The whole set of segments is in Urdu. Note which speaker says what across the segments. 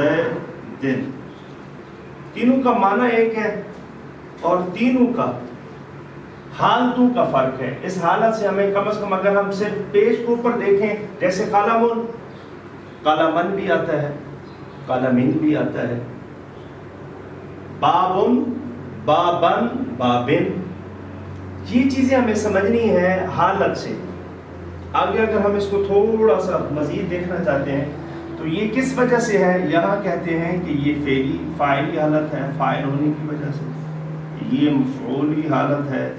Speaker 1: زیدن، تینوں کا معنی ایک ہے اور تینوں کا حالتوں کا فرق ہے. اس حالت سے ہمیں کم از کم اگر ہم صرف پیش کے اوپر دیکھیں، جیسے قلم، قلمن بھی آتا ہے، قلمین بھی آتا ہے، بابن، بابن، بابن، یہ چیزیں ہمیں سمجھنی ہے حالت سے. آگے اگر ہم اس کو تھوڑا سا مزید دیکھنا چاہتے ہیں تو یہ کس وجہ سے ہے، یہاں کہتے ہیں کہ یہ فاعلی حالت ہے فاعل ہونے کی وجہ سے، یہ مفعولی حالت ہے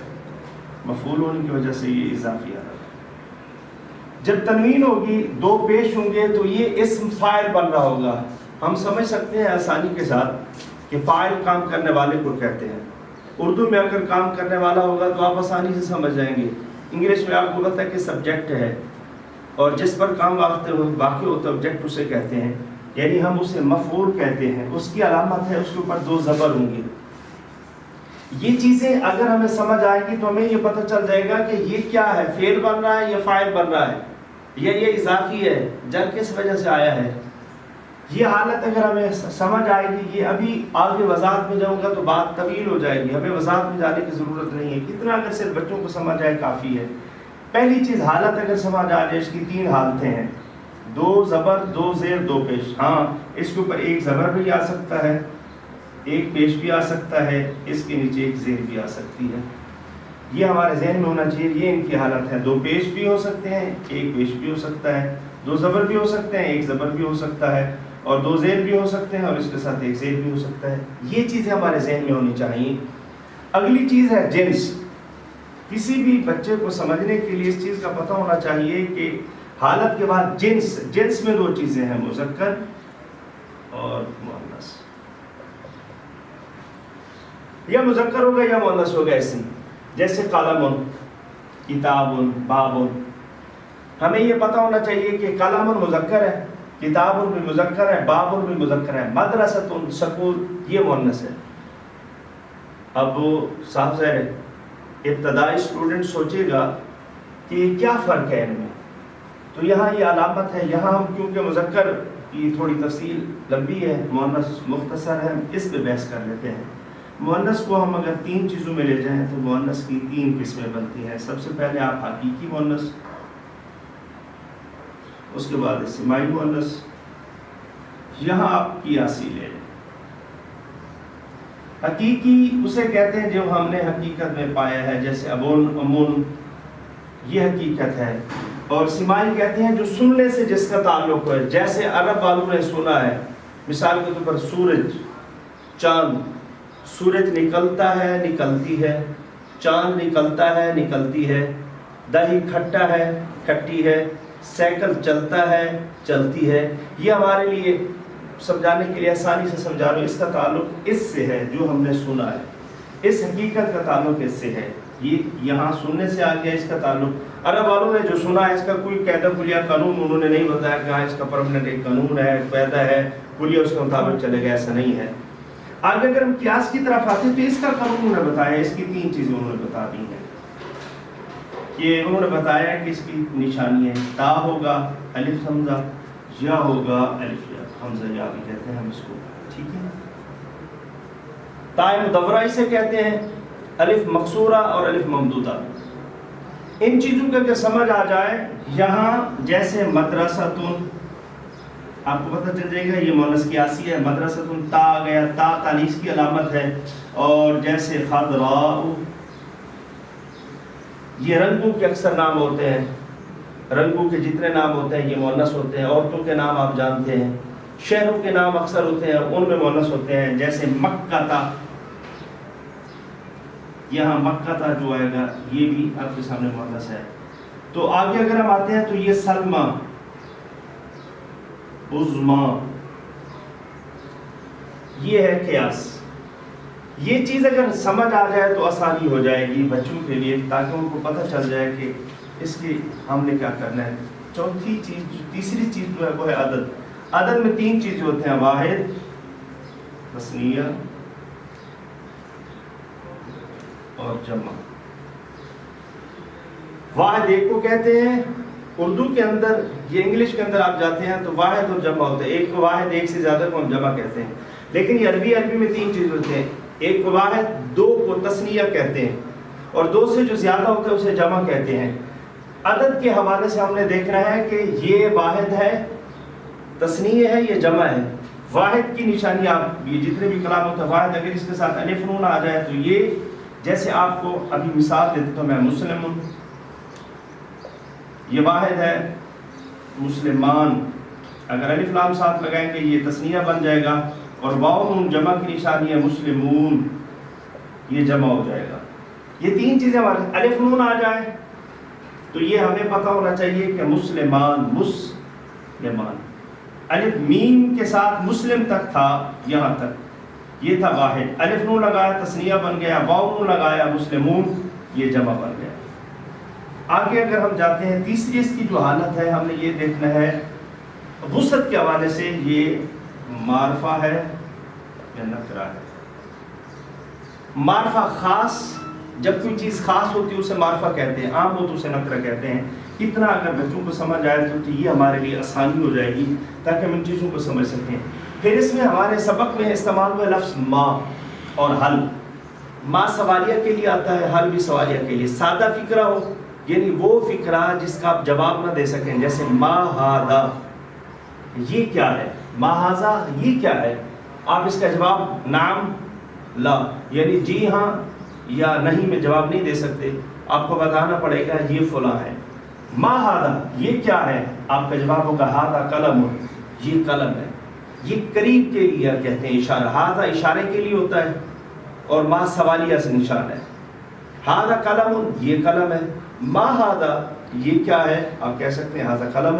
Speaker 1: مفعول ہونے کی وجہ سے، یہ اضافی حالت ہے. جب تنوین ہوگی، دو پیش ہوں گے تو یہ اسم فاعل بن رہا ہوگا. ہم سمجھ سکتے ہیں آسانی کے ساتھ کہ فاعل کام کرنے والے کو کہتے ہیں. اردو میں اگر کام کرنے والا ہوگا تو آپ آسانی سے سمجھ جائیں گے. انگلش میں آپ کو پتہ ہے کہ سبجیکٹ ہے اور جس پر کام واقع ہوتا ہے آبجیکٹ اسے کہتے ہیں، یعنی ہم اسے مفعول کہتے ہیں. اس کی علامت ہے اس کے اوپر دو زبر ہوں گے. یہ چیزیں اگر ہمیں سمجھ آئے گی تو ہمیں یہ پتہ چل جائے گا کہ یہ کیا ہے، فعل بن رہا ہے یا فاعل بن رہا ہے، یا یہ اضافی ہے، جر کس وجہ سے آیا ہے. یہ حالت اگر ہمیں سمجھ آئے گی، یہ ابھی آگے وضاحت میں جاؤں گا تو بات طویل ہو جائے گی، ہمیں وضاحت میں جانے کی ضرورت نہیں ہے. کتنا اگر صرف بچوں کو سمجھ آئے کافی ہے. پہلی چیز حالت اگر سمجھ آ جائے، اس کی تین حالتیں ہیں، دو زبر، دو زیر، دو پیش. ہاں اس کے اوپر ایک زبر بھی آ سکتا ہے، ایک پیش بھی آ سکتا ہے، اس کے نیچے ایک زیر بھی آ سکتی ہے. یہ ہمارے ذہن میں ہونا چاہیے. یہ ان کی حالت ہے. دو پیش بھی ہو سکتے ہیں، ایک پیش بھی ہو سکتا ہے، دو زبر بھی ہو سکتے ہیں، ایک زبر بھی ہو سکتا ہے، اور دو زیر بھی ہو سکتے ہیں اور اس کے ساتھ ایک زیر بھی ہو سکتا ہے. یہ چیزیں ہمارے ذہن میں ہونی چاہیے. اگلی چیز ہے جنس. کسی بھی بچے کو سمجھنے کے لیے اس چیز کا پتہ ہونا چاہیے کہ حالت کے بعد جنس میں دو چیزیں ہیں، مذکر اور مؤنث. یا مذکر ہوگا یا مؤنث ہوگا اسم. جیسے قلم، کتاب، باب. ہمیں یہ پتہ ہونا چاہیے کہ قلم مذکر ہے، کتاب بھی مذکر ہے، باب بھی مذکر ہے، مدرسۃ سکول یہ مؤنث ہے. اب صاحب ظاہر ابتدائی اسٹوڈنٹ سوچے گا کہ کیا فرق ہے ان میں. تو یہاں یہ علامت ہے. یہاں ہم کیونکہ مذکر کی تھوڑی تفصیل لمبی ہے، مؤنث مختصر ہے، اس پہ بحث کر لیتے ہیں. مؤنث کو ہم اگر تین چیزوں میں لے جائیں تو مؤنث کی تین قسمیں بنتی ہیں. سب سے پہلے آپ حقیقی مؤنث، اس کے بعد اجتماعی مؤنث، یہاں آپ قیاسی لے لیں. حقیقی اسے کہتے ہیں جو ہم نے حقیقت میں پایا ہے، جیسے ابون، امون، یہ حقیقت ہے. اور سماعی کہتے ہیں جو سننے سے جس کا تعلق ہے، جیسے عرب والوں نے سنا ہے. مثال کے طور پر سورج، چاند. سورج نکلتا ہے، نکلتی ہے، چاند نکلتا ہے، نکلتی ہے، دہی کھٹا ہے، کھٹی ہے، سائیکل چلتا ہے، چلتی ہے. یہ ہمارے لیے سمجھانے کے لیے آسانی سے سمجھا رہا ہوں. اس کا تعلق اس سے ہے جو ہم نے سنا ہے، اس حقیقت کا تعلق اس سے ہے. یہ یہاں سننے سے آ گیا. اس کا تعلق عرب والوں نے جو سنا ہے، اس کا کوئی قاعدہ کلیہ قانون انہوں نے نہیں بتایا کہ ہاں اس کا پرماننٹ ایک قانون ہے، قاعدہ ہے کلیہ، اس کے مطابق چلے گا، ایسا نہیں ہے. آگے اگر ہم قیاس کی طرف آتے ہیں تو اس کا قانون انہوں نے بتایا. اس کی تین چیزیں انہوں نے بتا دی ہیں. کہ انہوں نے بتایا کہ اس کی نشانی ہے، تا ہوگا الف حمزہ، یا ہوگا الف یا حمزہ، یا بھی کہتے ہیں ہم اس کو، ٹھیک ہے. تا مدورہ اسے کہتے ہیں، الف مقصورہ اور الف ممدودہ. ان چیزوں کا اگر سمجھ آ جائے، یہاں جیسے مدرسۃ، آپ کو پتہ چل جائے گا یہ مؤنث قیاسی ہے. مدرسۃ، تا آ گیا، تا تانیث کی علامت ہے. اور جیسے خضراء، یہ رنگوں کے اکثر نام ہوتے ہیں، رنگوں کے جتنے نام ہوتے ہیں یہ مؤنث ہوتے ہیں. عورتوں کے نام آپ جانتے ہیں، شہروں کے نام اکثر ہوتے ہیں، ان میں مؤنث ہوتے ہیں. جیسے مکہ تا، یہاں مکہ تا جو آئے گا یہ بھی آپ کے سامنے مؤنث ہے. تو آگے اگر ہم آتے ہیں تو یہ سلمہ، عظما، یہ ہے قیاس. یہ چیز اگر سمجھ آ جائے تو آسانی ہو جائے گی بچوں کے لیے، تاکہ ان کو پتہ چل جائے کہ اس کی ہم نے کیا کرنا ہے. چوتھی چیز، تیسری چیز جو ہے وہ ہے عدد. عدد میں تین چیزیں ہوتے ہیں، واحد، تثنیہ اور جمع. واحد ایک کو کہتے ہیں اردو کے اندر یہ انگلش کے اندر آپ جاتے ہیں تو واحد اور جمع ہوتا ہے. ایک کو واحد، ایک سے زیادہ کو ہم جمع کہتے ہیں. لیکن یہ عربی میں 3 چیز ہوتے ہیں. ایک کو واحد، 2 کو تثنیہ کہتے ہیں، اور 2 سے جو زیادہ ہوتا ہے اسے جمع کہتے ہیں. عدد کے حوالے سے ہم نے دیکھنا ہے کہ یہ واحد ہے، تثنیہ ہے، یہ جمع ہے. واحد کی نشانی آپ یہ جتنے بھی کلام ہوتا ہے واحد، اگر اس کے ساتھ الف نون آ جائے تو یہ، جیسے آپ کو ابھی مثال دیتا ہوں میں، مسلم، یہ واحد ہے. مسلمان، اگر الف لام ساتھ لگائیں گے یہ تثنیہ بن جائے گا. اور واو نون جمع کی نشانی ہے، مسلمون، یہ جمع ہو جائے گا. یہ 3 چیزیں ہمارے. الف نون آ جائے تو یہ ہمیں پتہ ہونا چاہیے کہ مسلمان، مسلمان. الف میم کے ساتھ مسلم تک تھا، یہاں تک یہ تھا واحد. الف نون لگایا تثنیہ بن گیا، واو نون لگایا مسلمون، یہ جمع بن گیا. آگے اگر ہم جاتے ہیں، تیسری اس کی جو حالت ہے ہم نے یہ دیکھنا ہے وسعت کے حوالے سے، یہ معرفہ ہے یا نکرہ ہے. معرفہ خاص، جب کوئی چیز خاص ہوتی ہے اسے معرفہ کہتے ہیں، عام ہو تو اسے نکرہ کہتے ہیں. اتنا اگر بچوں کو سمجھ آئے تو یہ ہمارے لیے آسانی ہو جائے گی تاکہ ہم ان چیزوں کو سمجھ سکیں. پھر اس میں ہمارے سبق میں استعمال ہوا لفظ ما اور حل. ما سوالیہ کے لیے آتا ہے، حل بھی سوالیہ کے لیے. سادہ فکرہ ہو یعنی وہ فکرہ جس کا آپ جواب نہ دے سکیں، جیسے ما ہاذا، یہ کیا ہے، ما ہاذا یہ کیا ہے. آپ اس کا جواب نعم، لا یعنی جی ہاں یا نہیں میں جواب نہیں دے سکتے. آپ کو بتانا پڑے گا یہ فلاں ہے. ما ہاذا یہ کیا ہے، آپ کا جواب ہوگا ہاذا قلم، یہ قلم ہے. یہ قریب کے لیے کہتے ہیں اشارہ. ہاذا اشارے کے لیے ہوتا ہے اور ما سوالیہ سے نشان ہے. ہاذا قلم، یہ قلم ہے. ما ہاذا یہ کیا ہے، آپ کہہ سکتے ہیں ہاذا قلم.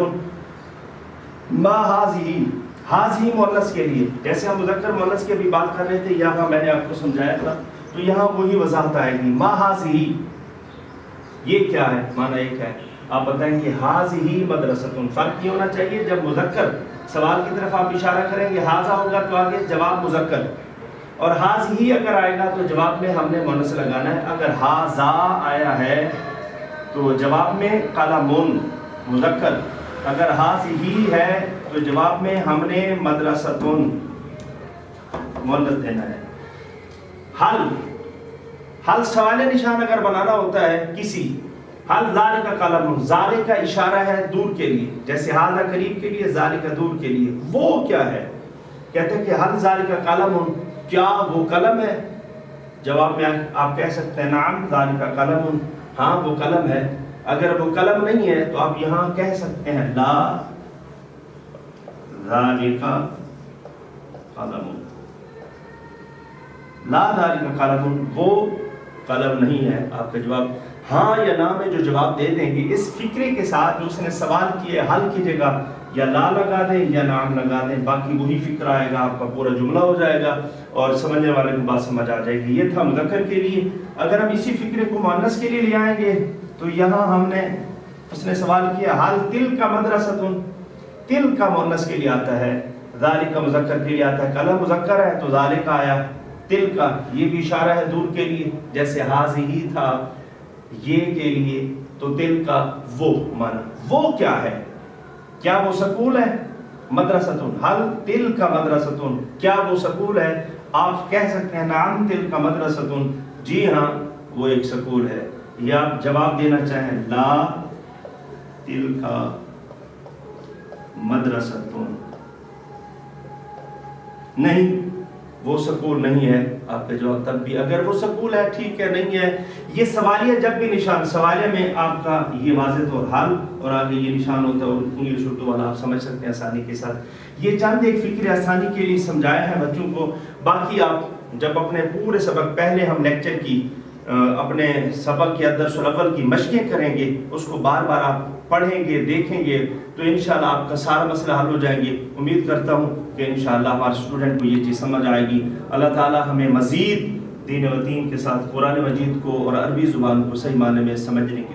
Speaker 1: ما ہاذہ، ہاذہ مؤنث کے لیے، جیسے ہم مذکر مؤنث کی بھی بات کر رہے تھے، یہاں میں نے آپ کو سمجھایا تھا تو یہاں وہی وضاحت آئے گی. ما ہاذہ یہ کیا ہے، معنی ایک ہے. آپ بتائیں گے ہاذہ مدرستون. فرق یہ ہونا چاہیے جب مذکر سوال کی طرف آپ اشارہ کریں گے ہاذا ہوگا تو آگے جواب مذکر، اور ہاذہ اگر آئے گا تو جواب میں ہم نے مؤنث لگانا ہے. اگر ہاذا آیا ہے تو جواب میں قلمون مذکر، اگر ہاذہ ہے تو جواب میں ہم نے مدرستون مؤنث دینا ہے. حل سوال نشان اگر بنانا ہوتا ہے کسی، حل ذالک قلم، ذالک کا اشارہ ہے دور کے لیے، جیسے ہاذا قریب کے لیے، ذالک دور کے لیے. وہ کیا ہے، کہتے ہیں کہ حل ذالک قلم، کیا وہ قلم ہے. جواب میں آپ کہہ سکتے ہیں نعم ذالک قلم، ہاں وہ قلم ہے. اگر وہ قلم نہیں ہے تو آپ یہاں کہہ سکتے ہیں لا ذالک قلم، لا ذالک قلم، وہ قلم نہیں ہے. آپ کا جواب ہاں یا نہ میں جو جواب دے دیں گے اس فکرے کے ساتھ جو اس نے سوال کیا حل کیجیے گا، یا لا لگا دیں یا نام لگا دیں، باقی وہی فکر آئے گا، آپ کا پورا جملہ ہو جائے گا اور سمجھنے والے کو بات سمجھ آ جائے گی. یہ تھا مذکر کے لیے. اگر ہم اسی فکرے کو مؤنث کے لیے لے آئیں گے تو یہاں ہم نے، اس نے سوال کیا حل تل کا مدرستون، تل کا مؤنث کے لیے آتا ہے، ذالک کا مذکر کے لیے آتا ہے. قلم مذکر ہے تو ذالک آیا. تل کا یہ بھی اشارہ ہے دور کے لیے، جیسے ہاذہ تھا یہ کے لیے، تو تل کا وہ معنی. وہ کیا ہے، کیا وہ سکول ہے، مدرستون. حل تل کا مدرستون، کیا وہ سکول ہے. آپ کہہ سکتے ہیں نعم تل کا مدرستون، جی ہاں وہ ایک سکول ہے. یا آپ جواب دینا چاہیں لا تل کا مدرستون، نہیں وہ سکول نہیں ہے. آپ کا جواب تب بھی اگر وہ سکول ہے ٹھیک ہے، نہیں ہے. یہ سوالیہ جب بھی نشان، سوالیہ میں آپ کا یہ واضح طور حل اور آگے یہ نشان ہوتا ہے، اور انگلش اردو والا آپ سمجھ سکتے ہیں آسانی کے ساتھ. یہ چند ایک فکر آسانی کے لیے سمجھایا ہے بچوں کو. باقی آپ جب اپنے پورے سبق، پہلے ہم لیکچر کی اپنے سبق کے درس الاول کی مشقیں کریں گے، اس کو بار بار آپ پڑھیں گے، دیکھیں گے تو انشاءاللہ آپ کا سارا مسئلہ حل ہو جائیں گے. امید کرتا ہوں کہ انشاءاللہ ہمارے اسٹوڈنٹ کو یہ چیز سمجھ آئے گی. اللہ تعالی ہمیں مزید دین و دین کے ساتھ قرآن مجید کو اور عربی زبان کو صحیح معنی میں سمجھنے کی